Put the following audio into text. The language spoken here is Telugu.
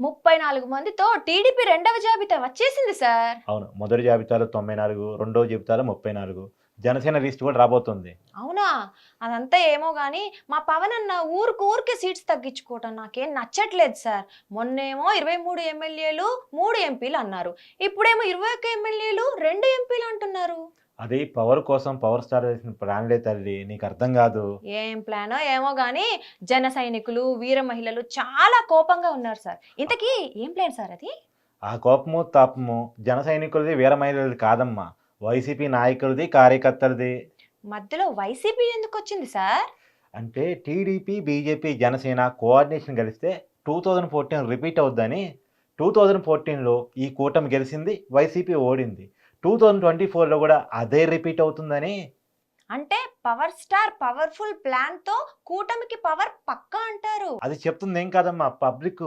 34 మందితో టీడీపీ రెండవ జాబితా వచ్చేసింది సార్. అవును. మొదటి జాబితాలో 94, రెండో జాబితాలో 34. జనసేన లిస్ట్ కూడా రాబోతుంది. అవునా? అదంతా ఏమో గాని మా పవన్ అన్న ఊరికే సీట్స్ తగ్గించుకోవటం నాకేం నచ్చట్లేదు సార్. మొన్నేమో 23 ఎమ్మెల్యేలు, 3 ఎంపీలు అన్నారు. ఇప్పుడేమో 21 ఎమ్మెల్యేలు, 2 ఎంపీలు అంటున్నారు. అది పవర్ కోసం పవర్ స్టార్ చేసిన ప్లాన్లే తల్లి. నీకు అర్థం కాదు. ఏం ప్లానో ఏమో గాని జన సైనికులు, వీర మహిళలు చాలా కోపంగా ఉన్నారు సార్. ఇంతకీ ఏం ప్లాన్ సార్ అది? ఆ కోపము, తాపము జన సైనికులది, వీర మహిళలది కాదమ్మా. వైసీపీ నాయకులది, కార్యకర్తలది. మధ్యలో వైసీపీ ఎందుకొచ్చింది సార్? అంటే టీడీపీ, బీజేపీ, జనసేన కోఆర్డినేషన్ కలిస్తే 2014 రిపీట్ అవుద్దని. 2014లో ఈ కూటమి గెలిచింది, వైసీపీ ఓడింది. 2024లో కూడా అదే రిపీట్ అవుతుందని. అంటే పవర్ స్టార్ పవర్ఫుల్ ప్లాన్ తో కూటమికి పవర్ పక్కా అంటారు. అది చెప్తుంది ఏం కాదమ్మా, పబ్లిక్.